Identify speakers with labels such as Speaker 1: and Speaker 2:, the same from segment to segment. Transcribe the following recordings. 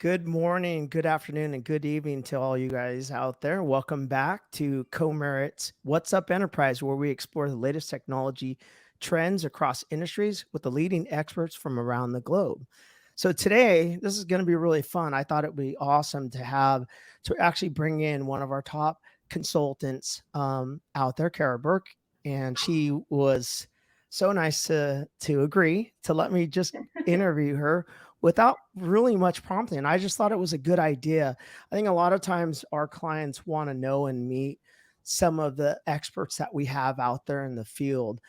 Speaker 1: Good morning, good afternoon, and good evening to all you guys out there. Welcome back to Comerit's What's Up Enterprise, where we explore the latest technology trends across industries with the leading experts from around the globe. So today, this is going to be really fun. I thought it would be awesome to actually bring in one of our top consultants out there, Cara Burke, and she was so nice to agree to let me just interview her without really much prompting. I just thought it was a good idea. I think a lot of times our clients want to know and meet some of the experts that we have out there in the field.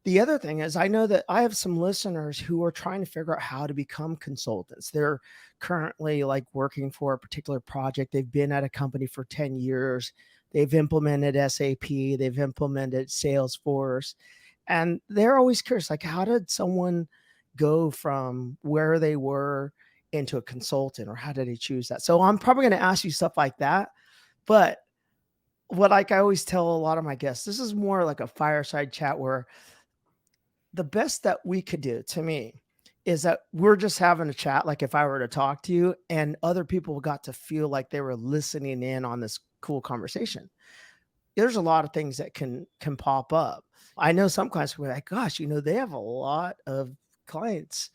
Speaker 1: The other thing is, I know that I have some listeners who are trying to figure out how to become consultants. They're currently like working for a particular project. They've been at a company for 10 years. They've implemented SAP, they've implemented Salesforce, and they're always curious, like, how did someone go from where they were into a consultant, or how did they choose that? So I'm probably going to ask you stuff like that. But what, like I always tell a lot of my guests, this is more like a fireside chat where the best that we could do, to me, is that we're just having a chat, like if I were to talk to you, and other people got to feel like they were listening in on this cool conversation. There's a lot of things that can pop up. I know some clients will be like, gosh, they have a lot of clients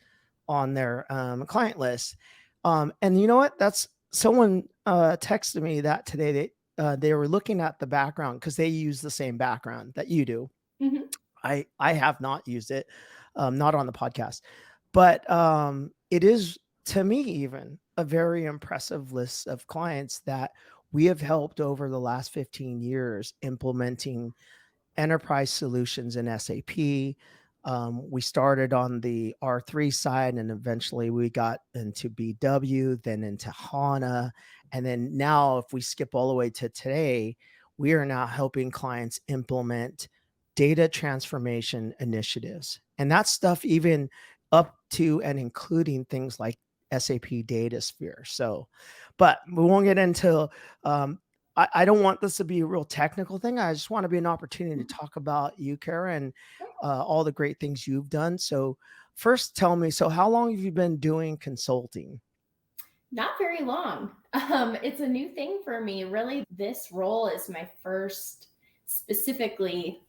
Speaker 1: on their client list. And you know what? That's someone texted me that today. They were looking at the background because they use the same background that you do.
Speaker 2: Mhm.
Speaker 1: I have not used it, not on the podcast, but it is, to me, even a very impressive list of clients that we have helped over the last 15 years implementing enterprise solutions in SAP. We started on the R3 side, and eventually we got into BW, then into HANA. And then now, if we skip all the way to today, we are now helping clients implement data transformation initiatives. And that stuff, even up to and including things like SAP DataSphere. So, but we won't get into I don't want this to be a real technical thing. I just want to be an opportunity to talk about you, Kara, and all the great things you've done. So, first, tell me, so how long have you been doing consulting?
Speaker 2: Not very long. It's a new thing for me. Really, this role is my first specifically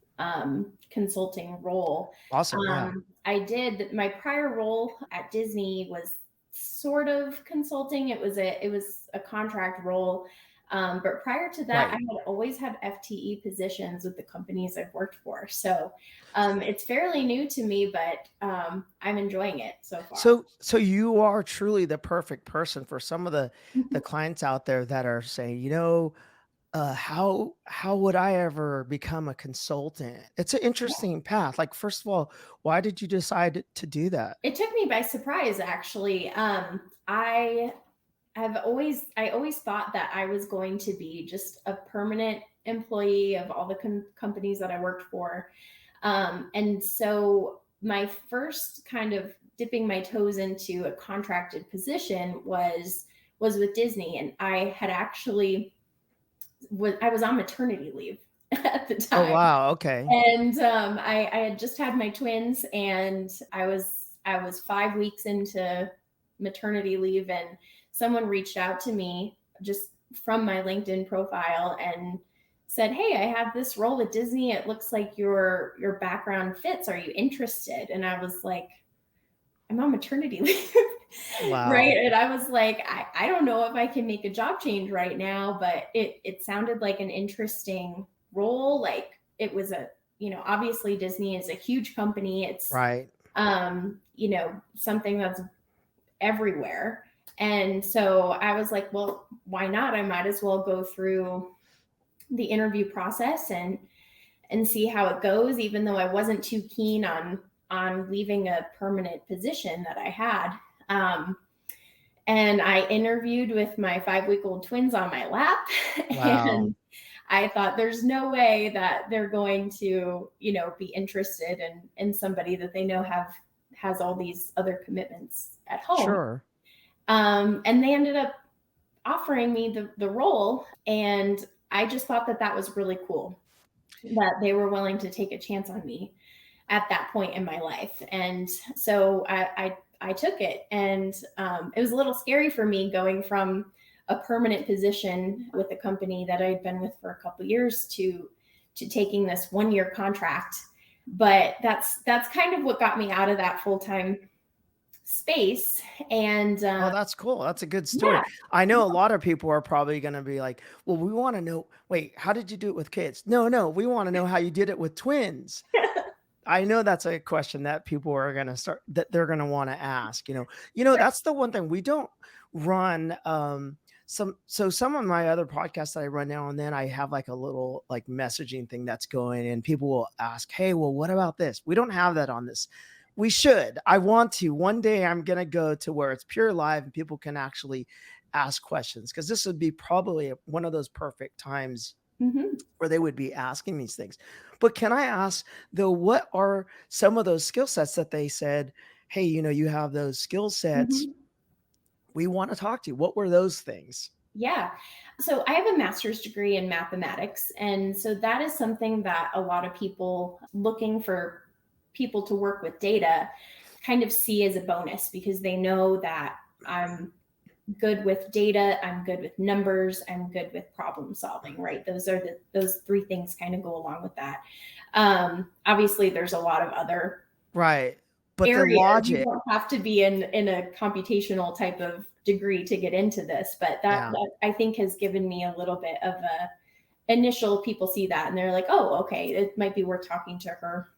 Speaker 2: consulting role.
Speaker 1: Awesome. Yeah.
Speaker 2: I did my prior role at Disney was sort of consulting. It was a contract role. But prior to that, I
Speaker 1: Right.
Speaker 2: had always had FTE positions with the companies I've worked for. So it's fairly new to me, but I'm enjoying it so far.
Speaker 1: So you are truly the perfect person for some of the clients out there that are saying, how would I ever become a consultant? It's an interesting path. Like, first of all, why did you decide to do that?
Speaker 2: It took me by surprise, actually. I always thought that I was going to be just a permanent employee of all the companies that I worked for. And so my first kind of dipping my toes into a contracted position was with Disney, and I was on maternity leave at the
Speaker 1: Oh,
Speaker 2: time.
Speaker 1: wow. Okay.
Speaker 2: And I had just had my twins, and I was 5 weeks into maternity leave, and someone reached out to me just from my LinkedIn profile and said, "Hey, I have this role at Disney. It looks like your background fits. Are you interested?" And I was like, "I'm on maternity leave." Right.
Speaker 1: Wow.
Speaker 2: And I was like, I don't know if I can make a job change right now, but it sounded like an interesting role. Like it was obviously Disney is a huge company. It's
Speaker 1: Right.
Speaker 2: something that's everywhere. And so I was like, well, why not? I might as well go through the interview process and see how it goes, even though I wasn't too keen on leaving a permanent position that I had. Um, and I interviewed with my 5 week old twins on my lap.
Speaker 1: Wow.
Speaker 2: And I thought there's no way that they're going to, be interested in somebody that they know has all these other commitments at home.
Speaker 1: Sure.
Speaker 2: And they ended up offering me the role. And I just thought that was really cool that they were willing to take a chance on me. at that point in my life. And so I took it, and it was a little scary for me going from a permanent position with a company that I'd been with for a couple of years to taking this 1-year contract. But that's kind of what got me out of that full-time space. And
Speaker 1: Oh, that's cool. That's a good story.
Speaker 2: yeah.
Speaker 1: I know a lot of people are probably going to be like, well, we want to know, wait, how did you do it with kids? No, we want to know how you did it with twins. I know that's a question that people are going to start, that they're going to want to ask, that's the one thing we don't run. Some of my other podcasts that I run now and then, I have like a little like messaging thing that's going, and people will ask, hey, well, what about this? We don't have that on this. We should. I want to. One day I'm going to go to where it's pure live and people can actually ask questions, because this would be probably one of those perfect times
Speaker 2: Mm-hmm.
Speaker 1: where they would be asking these things. But can I ask, though, what are some of those skill sets that they said, hey, you have those skill sets,
Speaker 2: Mm-hmm.
Speaker 1: we want to talk to you? What were those things?
Speaker 2: Yeah. So I have a master's degree in mathematics. And so that is something that a lot of people looking for people to work with data kind of see as a bonus, because they know that I'm good with data, I'm good with numbers, I'm good with problem solving, right? Those three things kind of go along with that. Obviously, there's a lot of other
Speaker 1: Right. But the
Speaker 2: areas. You
Speaker 1: logic,
Speaker 2: don't have to be in a computational type of degree to get into this, but
Speaker 1: yeah.
Speaker 2: that I think has given me a little bit of a initial, people see that and they're like, oh, okay, it might be worth talking to her.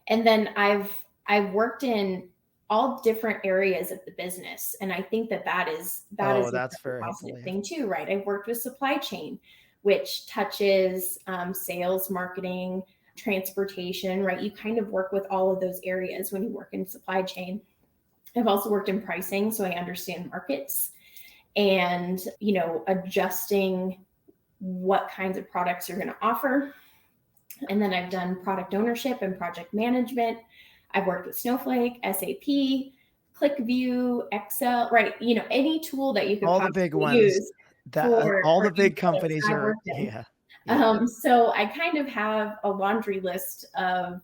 Speaker 2: And then I've worked in all different areas of the business, and I think that is
Speaker 1: Oh,
Speaker 2: a
Speaker 1: that's very helpful.
Speaker 2: positive
Speaker 1: Yeah.
Speaker 2: thing too, right? I've worked with supply chain, which touches sales, marketing, transportation, right? You kind of work with all of those areas when you work in supply chain. I've also worked in pricing, so I understand markets and, adjusting what kinds of products you're going to offer. And then I've done product ownership and project management. I've worked with Snowflake, SAP, ClickView, Excel, right? Any tool that you could
Speaker 1: All the big
Speaker 2: possibly
Speaker 1: ones,
Speaker 2: use
Speaker 1: that all
Speaker 2: for
Speaker 1: the big
Speaker 2: analytics
Speaker 1: companies
Speaker 2: I've
Speaker 1: are,
Speaker 2: worked in.
Speaker 1: yeah. Yeah.
Speaker 2: So I kind of have a laundry list of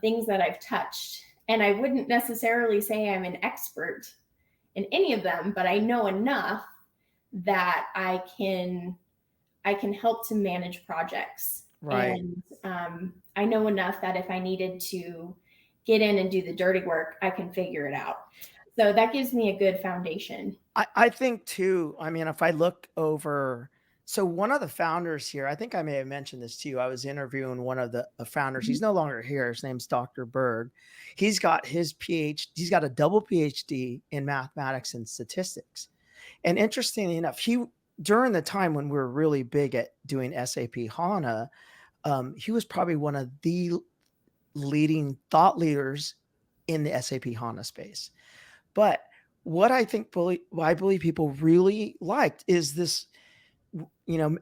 Speaker 2: things that I've touched, and I wouldn't necessarily say I'm an expert in any of them, but I know enough that I can help to manage projects.
Speaker 1: Right.
Speaker 2: And I know enough that if I needed to get in and do the dirty work, I can figure it out. So that gives me a good foundation.
Speaker 1: I think too, I mean, if I look over, so one of the founders here, I think I may have mentioned this to you. I was interviewing one of the founders. He's no longer here. His name's Dr. Berg. He's got his PhD, he's got a double PhD in mathematics and statistics. And interestingly enough, during the time when we were really big at doing SAP HANA, he was probably one of the leading thought leaders in the SAP HANA space. But what I believe people really liked is this,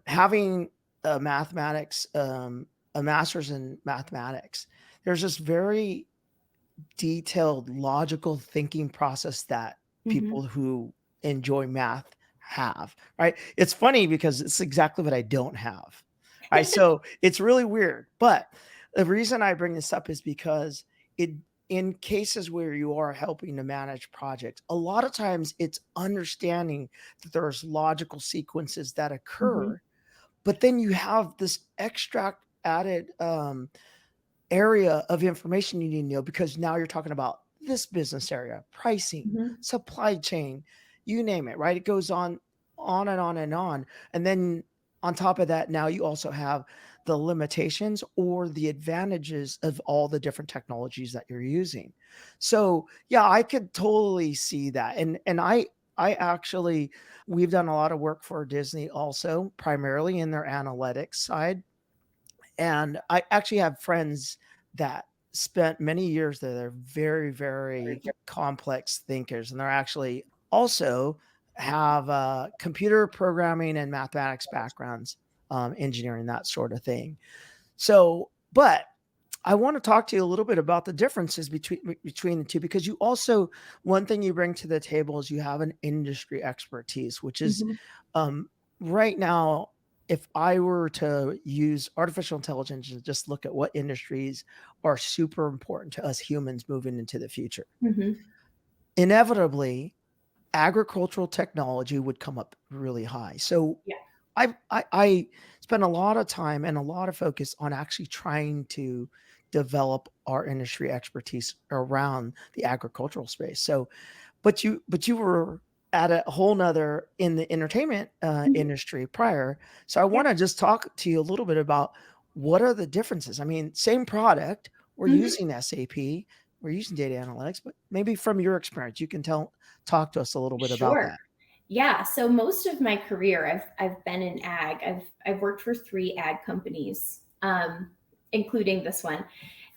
Speaker 1: having a mathematics, a master's in mathematics. There's this very detailed, logical thinking process that
Speaker 2: Mm-hmm.
Speaker 1: people who enjoy math have, right? It's funny because it's exactly what I don't have. Right. So it's really weird. But the reason I bring this up is because in cases where you are helping to manage projects, a lot of times it's understanding that there's logical sequences that
Speaker 2: Mm-hmm.
Speaker 1: occur, but then you have this extract added area of information you need to know, because now you're talking about this business area, pricing,
Speaker 2: Mm-hmm.
Speaker 1: supply chain, you name it, right? It goes on and on and on. And then on top of that, now you also have the limitations or the advantages of all the different technologies that you're using. So yeah, I could totally see that. And I actually, we've done a lot of work for Disney also, primarily in their analytics side. And I actually have friends that spent many years there. They're very, very complex thinkers, and they're actually also have computer programming and mathematics backgrounds, engineering, that sort of thing. So, but I want to talk to you a little bit about the differences between the two, because you also, one thing you bring to the table is you have an industry expertise, which is
Speaker 2: Mm-hmm.
Speaker 1: right now if I were to use artificial intelligence and just look at what industries are super important to us humans moving into the future,
Speaker 2: Hmm.
Speaker 1: inevitably agricultural technology would come up really high. So
Speaker 2: Yeah.
Speaker 1: I spend a lot of time and a lot of focus on actually trying to develop our industry expertise around the agricultural space. So but you were at a whole nother in the entertainment
Speaker 2: Hmm.
Speaker 1: industry prior. So I
Speaker 2: Yeah.
Speaker 1: want to just talk to you a little bit about what are the differences. I mean, same product, we're
Speaker 2: Hmm.
Speaker 1: using SAP, we're using data analytics, but maybe from your experience, you can talk to us a little bit about
Speaker 2: Sure.
Speaker 1: that.
Speaker 2: Yeah. So most of my career, I've been in ag. I've worked for 3 ag companies, including this one.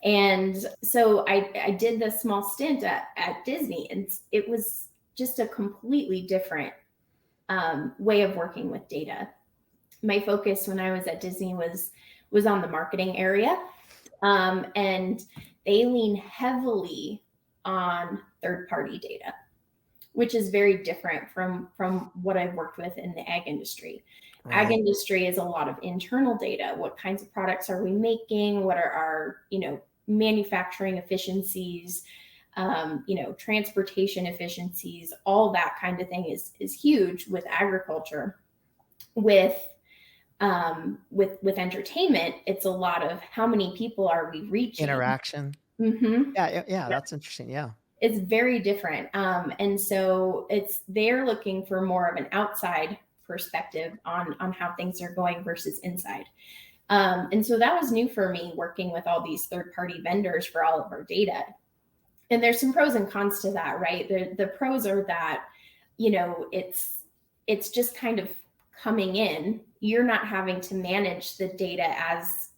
Speaker 2: And so I did this small stint at Disney, and it was just a completely different way of working with data. My focus when I was at Disney was on the marketing area, and they lean heavily on third party data, which is very different from what I've worked with in the ag industry. Ag
Speaker 1: Right.
Speaker 2: industry is a lot of internal data. What kinds of products are we making? What are our, manufacturing efficiencies? Transportation efficiencies, all that kind of thing is huge with agriculture. With entertainment, it's a lot of how many people are we reaching.
Speaker 1: Interaction.
Speaker 2: Mm-hmm.
Speaker 1: Yeah, yeah, yeah, that's interesting. Yeah.
Speaker 2: It's very different. And so they're looking for more of an outside perspective on how things are going versus inside. And so that was new for me, working with all these third party vendors for all of our data. And there's some pros and cons to that, right? The pros are that, it's just kind of coming in. You're not having to manage the data as,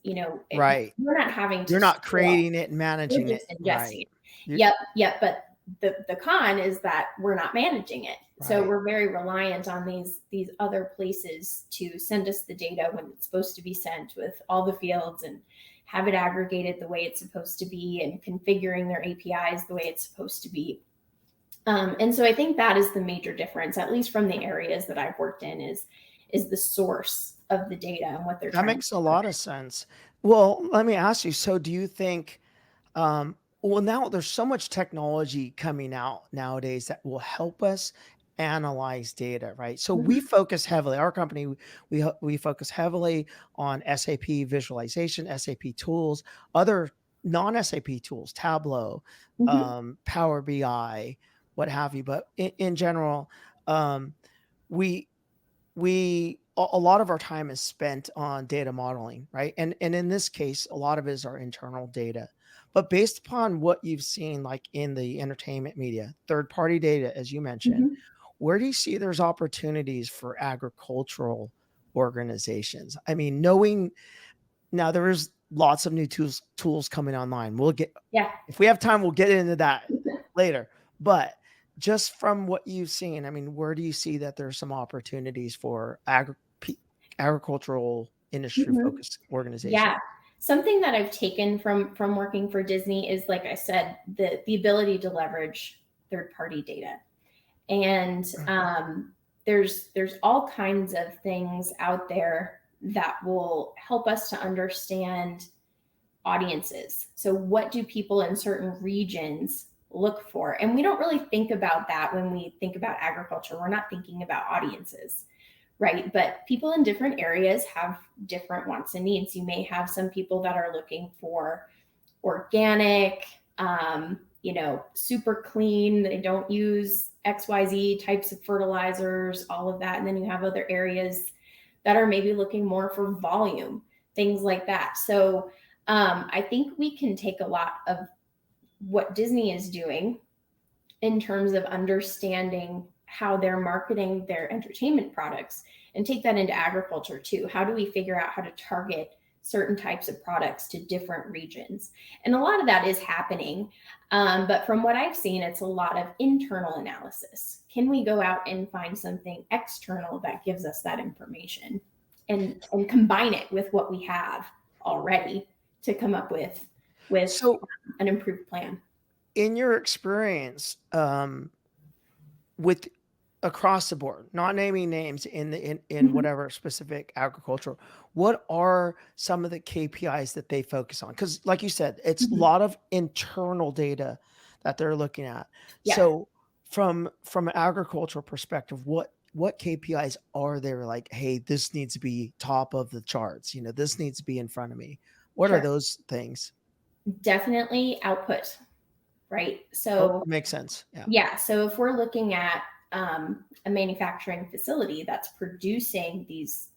Speaker 1: Right.
Speaker 2: you're not having
Speaker 1: You're
Speaker 2: to
Speaker 1: not
Speaker 2: store.
Speaker 1: creating it and
Speaker 2: We're
Speaker 1: managing it.
Speaker 2: just ingesting
Speaker 1: Right.
Speaker 2: it.
Speaker 1: You
Speaker 2: Yep. But the con is that we're not managing it. So
Speaker 1: right.
Speaker 2: we're very reliant on these other places to send us the data when it's supposed to be sent, with all the fields, and have it aggregated the way it's supposed to be, and configuring their APIs the way it's supposed to be. And so I think that is the major difference, at least from the areas that I've worked in, is the source of the data and what they're
Speaker 1: That
Speaker 2: trying to
Speaker 1: makes a lot of
Speaker 2: prevent.
Speaker 1: sense. Well, let me ask you, so do you think well, now there's so much technology coming out nowadays that will help us analyze data, right? So we
Speaker 2: Mm-hmm.
Speaker 1: focus heavily, our company, we focus heavily on SAP visualization, SAP tools, other non-SAP tools, Tableau,
Speaker 2: Mm-hmm.
Speaker 1: Power BI, what have you. But in general, um, we a lot of our time is spent on data modeling, right? And in this case, a lot of it is our internal data. But based upon what you've seen, like in the entertainment media, third party data, as you mentioned,
Speaker 2: Mm-hmm.
Speaker 1: where do you see there's opportunities for agricultural organizations? I mean, knowing now there is lots of new tools coming online. We'll get
Speaker 2: Yeah.
Speaker 1: if we have time, we'll get into that later. But just from what you've seen, I mean, where do you see that there's some opportunities for agricultural industry
Speaker 2: Mm-hmm.
Speaker 1: focused organization?
Speaker 2: Yeah. Something that I've taken from working for Disney is, like I said, the ability to leverage third party data. And there's all kinds of things out there that will help us to understand audiences. So what do people in certain regions look for? And we don't really think about that when we think about agriculture. We're not thinking about audiences, right? But people in different areas have different wants and needs. You may have some people that are looking for organic, super clean. They don't use XYZ types of fertilizers, all of that. And then you have other areas that are maybe looking more for volume, things like that. So I think we can take a lot of what Disney is doing in terms of understanding how they're marketing their entertainment products, and take that into agriculture too. How do we figure out how to target certain types of products to different regions? And a lot of that is happening. But from what I've seen, it's a lot of internal analysis. Can we go out and find something external that gives us that information, and combine it with what we have already to come up with
Speaker 1: So,
Speaker 2: an improved plan?
Speaker 1: in your experience, with across the board, not naming names in
Speaker 2: Mhm.
Speaker 1: whatever specific agriculture, what are some of the KPIs that they focus on? Because, like you said, it's a
Speaker 2: Mhm.
Speaker 1: lot of internal data that they're looking at.
Speaker 2: Yeah,
Speaker 1: So, from an agricultural perspective, what KPIs are there? Like, hey, this needs to be top of the charts. This needs to be in front of me. What are
Speaker 2: sure.
Speaker 1: those things?
Speaker 2: Definitely output, right?
Speaker 1: Oh,
Speaker 2: So,
Speaker 1: makes sense. Yeah.
Speaker 2: yeah, so if we're looking at a manufacturing facility that's producing these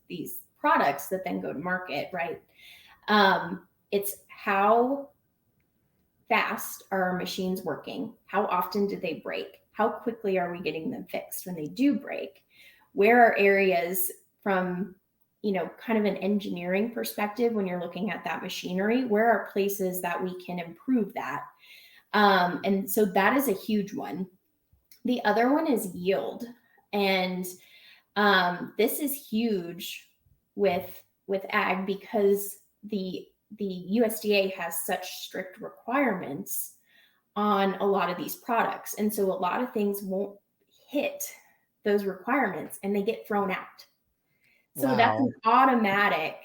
Speaker 2: products that then go to market, right? It's how fast are our machines working? How often do they break? How quickly are we getting them fixed when they do break? Where are areas from, kind of an engineering perspective when you're looking at that machinery? Where are places that we can improve that? And so that is a huge one. The other one is yield, and this is huge with ag because the USDA has such strict requirements on a lot of these products. And so a lot of things won't hit those requirements and they get thrown out. So that's
Speaker 1: Wow.
Speaker 2: an automatic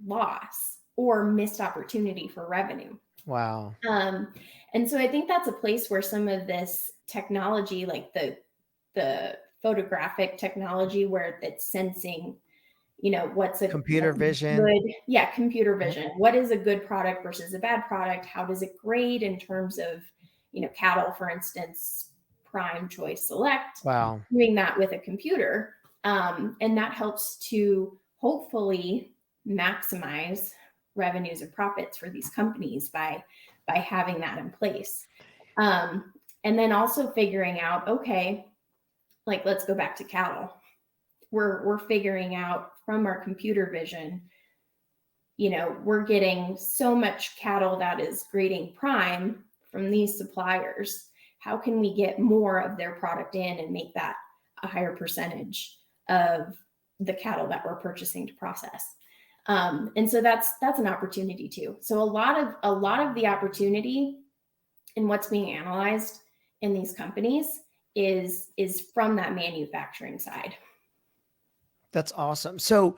Speaker 2: loss or missed opportunity for revenue.
Speaker 1: Wow.
Speaker 2: Um, and so I think that's a place where some of this technology, like the photographic technology, where it's sensing, what's a
Speaker 1: Computer vision.
Speaker 2: good, yeah, computer
Speaker 1: Yep.
Speaker 2: vision. What is a good product versus a bad product? How does it grade in terms of, cattle, for instance, prime, choice, select?
Speaker 1: Wow.
Speaker 2: Doing that with a computer, and that helps to hopefully maximize revenues and profits for these companies by having that in place. Um, and then also figuring out, okay, like let's go back to cattle. We're figuring out from our computer vision, we're getting so much cattle that is grading prime from these suppliers. How can we get more of their product in and make that a higher percentage of the cattle that we're purchasing to process? And so that's an opportunity too. So a lot of the opportunity in what's being analyzed in these companies is from that manufacturing side.
Speaker 1: That's awesome. So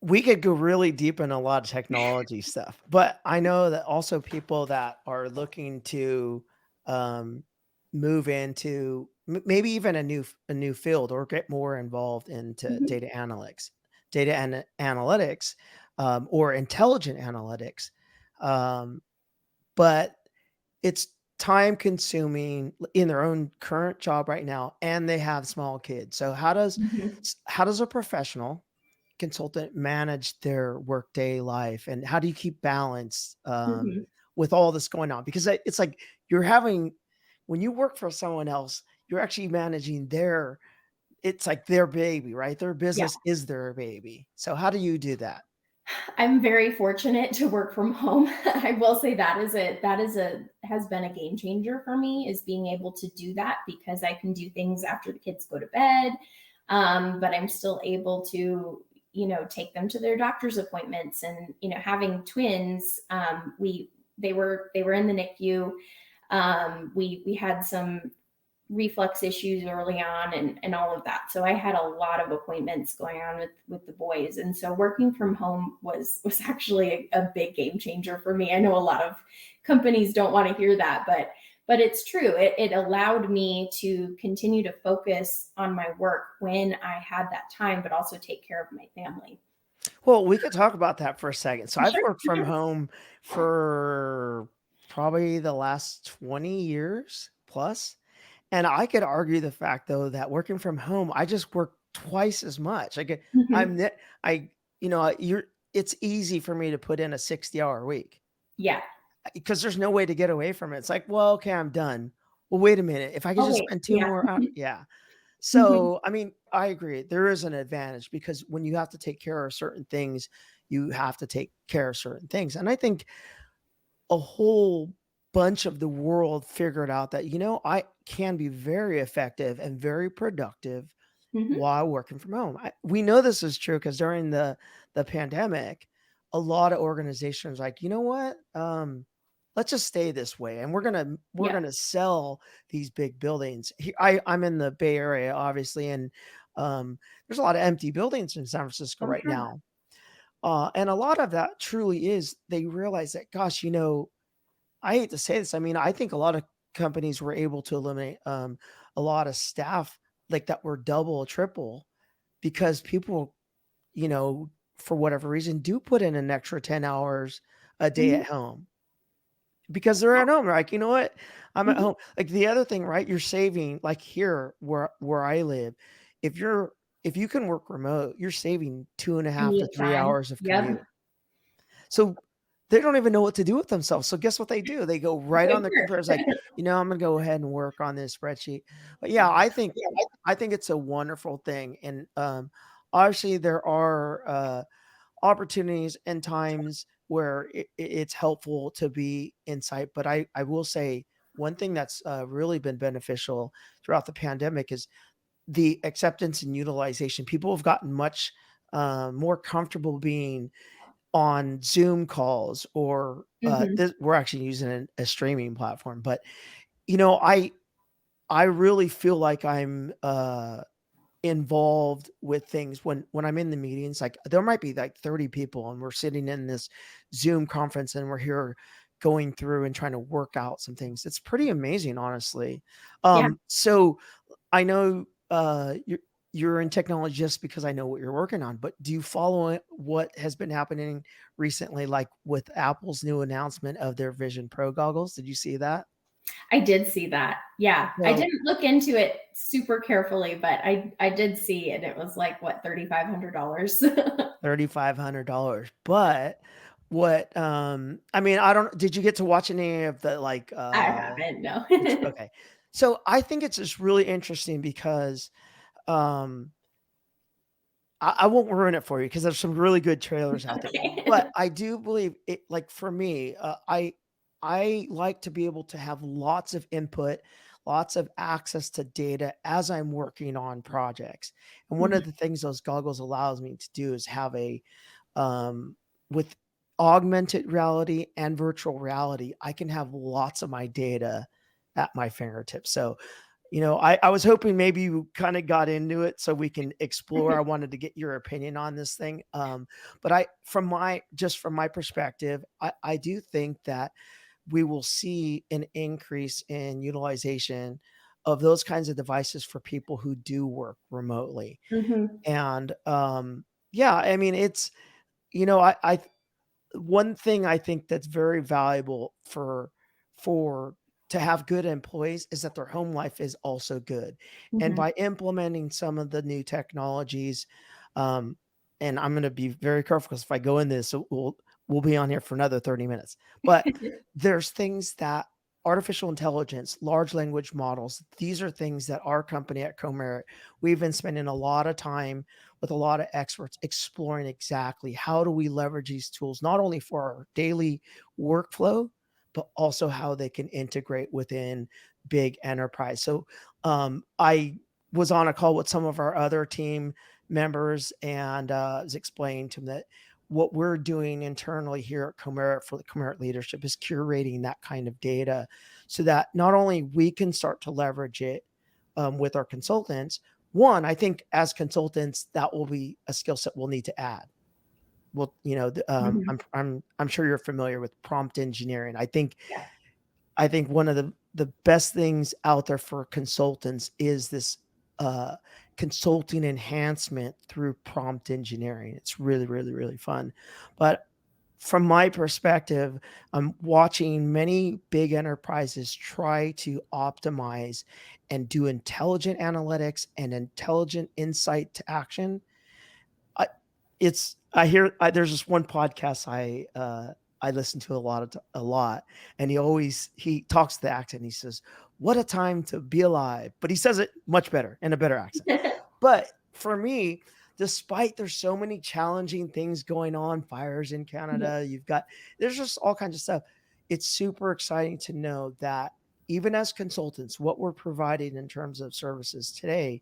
Speaker 1: we could go really deep in a lot of technology stuff, but I know that also people that are looking to um, move into maybe even a new field or get more involved into
Speaker 2: Mhm.
Speaker 1: data analytics, or intelligent analytics, um, but it's time consuming in their own current job right now, and they have small kids. So
Speaker 2: Mhm.
Speaker 1: how does a professional consultant manage their workday life, and how do you keep balance
Speaker 2: Mhm.
Speaker 1: with all this going on? Because it's like you're having when you work for someone else, you're actually managing their it's like their baby, right? Their
Speaker 2: Yeah.
Speaker 1: business is their baby. So how do you do that?
Speaker 2: I'm very fortunate to work from home. I will say that is a has been a game changer for me, is being able to do that because I can do things after the kids go to bed. But I'm still able to, take them to their doctor's appointments, and, having twins, they were in the NICU. We had some reflux issues early on, and all of that. So I had a lot of appointments going on with the boys. And so working from home was actually a big game changer for me. I know a lot of companies don't want to hear that, but it's true. It allowed me to continue to focus on my work when I had that time, but also take care of my family.
Speaker 1: Well, we could talk about that for a second. So I've
Speaker 2: Sure.
Speaker 1: worked from home for probably the last 20 years plus. And I could argue the fact though that working from home, I just work twice as much.
Speaker 2: Mhm.
Speaker 1: I'm ne- I you're it's easy for me to put in a 60-hour week
Speaker 2: Yeah.
Speaker 1: because there's no way to get away from it. It's like, well, okay, I'm done. Well, wait a minute. If I could
Speaker 2: Oh
Speaker 1: just
Speaker 2: wait.
Speaker 1: spend two
Speaker 2: Yeah.
Speaker 1: more hours, yeah.
Speaker 2: Mhm.
Speaker 1: So, I mean, I agree. There is an advantage because when you have to take care of certain things, you have to take care of certain things. And I think a whole bunch of the world figured out that, I can be very effective and very productive
Speaker 2: Mhm.
Speaker 1: while working from home. We know this is true because during the pandemic, a lot of organizations like, you know what? let's just stay this way, and we're
Speaker 2: Yeah.
Speaker 1: gonna sell these big buildings. I'm in the Bay Area, obviously, and there's a lot of empty buildings in San Francisco
Speaker 2: Oh,
Speaker 1: right
Speaker 2: sure.
Speaker 1: now. And a lot of that truly is they realize that, gosh, I hate to say this. I mean, I think a lot of companies were able to eliminate a lot of staff like that were double, triple because people, for whatever reason, do put in an extra 10 hours a day
Speaker 2: Mhm.
Speaker 1: at home because they're
Speaker 2: Yeah.
Speaker 1: at home. They're like, you know what? I'm at
Speaker 2: Mhm.
Speaker 1: home. Like the other thing, right? You're saving like here where I live. If you're if you can work remote, you're saving 2.5 to 3
Speaker 2: Commute
Speaker 1: hours
Speaker 2: time.
Speaker 1: of
Speaker 2: Yep.
Speaker 1: commute. So they don't even know what to do with themselves. So guess what they do? They go right
Speaker 2: Go
Speaker 1: on
Speaker 2: to
Speaker 1: their computer. It's like,
Speaker 2: work.
Speaker 1: I'm gonna go ahead and work on this spreadsheet. But yeah, I think it's a wonderful thing. And obviously there are opportunities and times where it's helpful to be in sight. But I will say one thing that's really been beneficial throughout the pandemic is the acceptance and utilization. People have gotten much more comfortable being on Zoom calls or
Speaker 2: Mhm.
Speaker 1: we're actually using a streaming platform. But you know, I I really feel like I'm involved with things when I'm in the meetings. Like there might be like 30 people and we're sitting in this Zoom conference and we're here going through and trying to work out some things. It's pretty amazing, honestly.
Speaker 2: Yeah.
Speaker 1: So I know you're in technology just because I know what you're working on, but do you follow what has been happening recently, like with Apple's new announcement of their Vision Pro goggles? Did you see that?
Speaker 2: I did see that. Yeah. I
Speaker 1: So
Speaker 2: didn't look into it super carefully, but I did see it. It was like what, $3,500.
Speaker 1: $3,500. But what I mean, I don't did you get to watch any of the like
Speaker 2: I haven't, no.
Speaker 1: okay. So I think it's just really interesting because um I won't ruin it for you because there's some really good trailers out there.
Speaker 2: Okay.
Speaker 1: But I do believe it like for me, I like to be able to have lots of input, lots of access to data as I'm working on projects. And one of
Speaker 2: Mhm.
Speaker 1: the things those goggles allows me to do is have a with augmented reality and virtual reality, I can have lots of my data at my fingertips. So I was hoping maybe you kind of got into it so we can explore. I wanted to get your opinion on this thing. But from my perspective, I do think that we will see an increase in utilization of those kinds of devices for people who do work remotely.
Speaker 2: Mhm.
Speaker 1: And yeah, I mean, I one thing I think that's very valuable for to have good employees is that their home life is also good. And
Speaker 2: Mhm.
Speaker 1: by implementing some of the new technologies, um, and I'm going to be very careful because if I go in this, we'll be on here for another 30 minutes. But there's things that artificial intelligence, large language models, these are things that our company at Comerit, we've been spending a lot of time with a lot of experts exploring exactly how do we leverage these tools not only for our daily workflow but also how they can integrate within big enterprise. So I was on a call with some of our other team members and was explaining to them that what we're doing internally here at Comerit for the Comerit leadership is curating that kind of data so that not only we can start to leverage it with our consultants. One, I think as consultants, that will be a skill set we'll need to add. Well,
Speaker 2: Mhm.
Speaker 1: I'm sure you're familiar with prompt engineering.
Speaker 2: Yeah.
Speaker 1: I think one of the best things out there for consultants is this uh, consulting enhancement through prompt engineering. It's really, really, really fun. But from my perspective, I'm watching many big enterprises try to optimize and do intelligent analytics and intelligent insight to action. I there's this one podcast I listen to a lot, and he talks to the accent. He says, "What a time to be alive," but he says it much better in a better accent. But for me, despite there's so many challenging things going on, fires in
Speaker 2: Mhm.
Speaker 1: Canada, there's just all kinds of stuff. It's super exciting to know that even as consultants, what we're providing in terms of services today,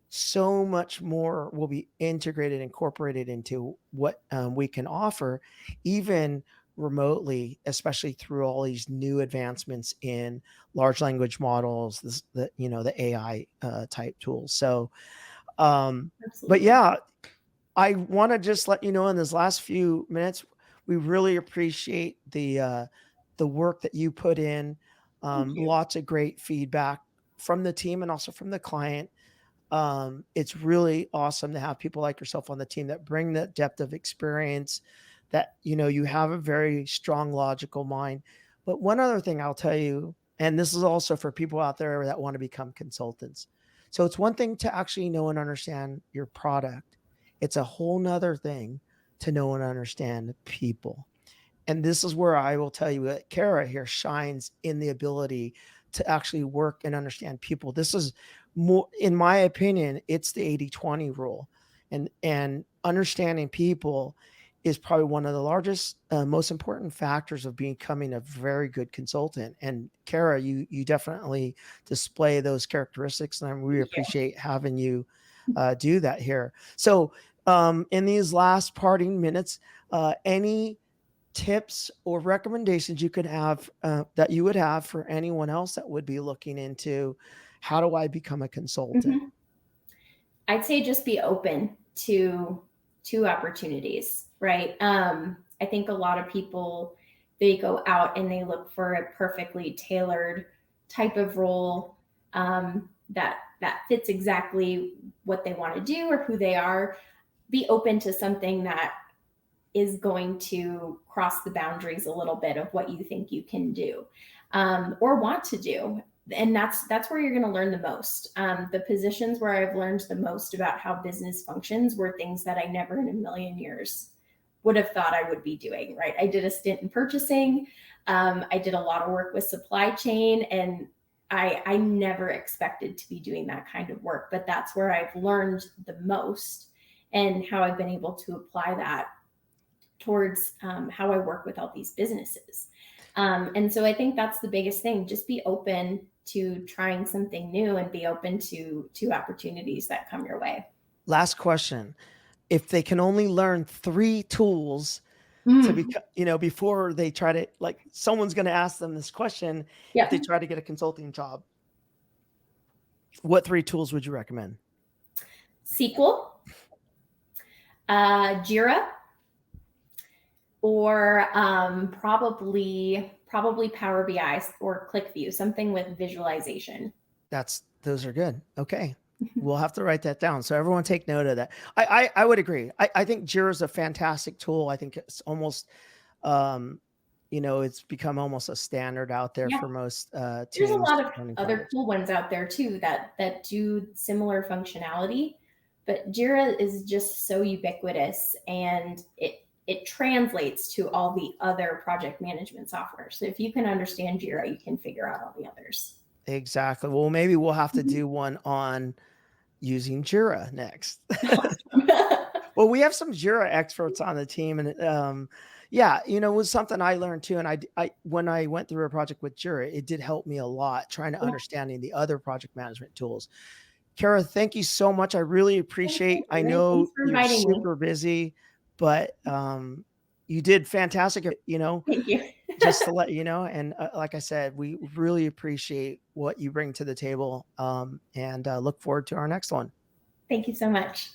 Speaker 1: so much more will be integrated, incorporated into what we can offer, even remotely, especially through all these new advancements in large language models, the AI type tools. So, but
Speaker 2: Absolutely.
Speaker 1: yeah, I want to just let you know in this last few minutes, we really appreciate the work that you put in.
Speaker 2: Thank you.
Speaker 1: Lots of great feedback from the team and also from the client. It's really awesome to have people like yourself on the team that bring that depth of experience, that, you have a very strong logical mind. But one other thing I'll tell you, and this is also for people out there that want to become consultants. So it's one thing to actually know and understand your product. It's a whole nother thing to know and understand people. And this is where I will tell you that Cara here shines in the ability to actually work and understand people. This is more, in my opinion, it's the 80-20 rule. And understanding people is probably one of the largest, most important factors of becoming a very good consultant. And Cara, you definitely display those characteristics, and I really
Speaker 2: Thank you.
Speaker 1: appreciate having you do that here. So, in these last parting minutes, any tips or recommendations you could have, that you would have for anyone else that would be looking into, how do I become a consultant?
Speaker 2: Mhm. I'd say just be open to opportunities, right? I think a lot of people, they go out and they look for a perfectly tailored type of role, that fits exactly what they want to do or who they are. Be open to something that is going to cross the boundaries a little bit of what you think you can do, or want to do. And that's where you're going to learn the most. The positions where I've learned the most about how business functions were things that I never in a million years would have thought I would be doing. Right? I did a stint in purchasing. I did a lot of work with supply chain, and I never expected to be doing that kind of work. But that's where I've learned the most, and how I've been able to apply that towards, how I work with all these businesses. And so I think that's the biggest thing. Just be open to trying something new and be open to opportunities that come your way.
Speaker 1: Last question. If they can only learn 3 tools to
Speaker 2: Mm,
Speaker 1: become, before they try to, like, someone's going to ask them this question, if they
Speaker 2: yeah.
Speaker 1: try to get a consulting job, what 3 tools would you recommend?
Speaker 2: SQL, Jira, or probably Power BI or ClickView, something with visualization.
Speaker 1: Those are good. Okay. We'll have to write that down. So everyone take note of that. I would agree. I think Jira is a fantastic tool. I think it's almost, um, it's become almost a standard out there
Speaker 2: Yeah.
Speaker 1: for most
Speaker 2: There's a
Speaker 1: teams
Speaker 2: lot of
Speaker 1: running
Speaker 2: other
Speaker 1: projects.
Speaker 2: cool ones out there too that do similar functionality, but Jira is just so ubiquitous, and it translates to all the other project management software. So if you can understand Jira, you can figure out all the others.
Speaker 1: Exactly. Well, maybe we'll have to
Speaker 2: Mhm.
Speaker 1: do one on using Jira next.
Speaker 2: Awesome.
Speaker 1: Well, we have some Jira experts on the team, and yeah, it was something I learned too. And I when I went through a project with Jira, it did help me a lot trying to
Speaker 2: Yeah.
Speaker 1: understanding the other project management tools. Cara, thank you so much. I really
Speaker 2: Thank
Speaker 1: appreciate. I
Speaker 2: you. Thanks
Speaker 1: know
Speaker 2: for
Speaker 1: you're
Speaker 2: inviting me.
Speaker 1: super busy, but you did fantastic.
Speaker 2: Thank you.
Speaker 1: Just to let you know, and like I said, we really appreciate what you bring to the table, and look forward to our next one.
Speaker 2: Thank you so much.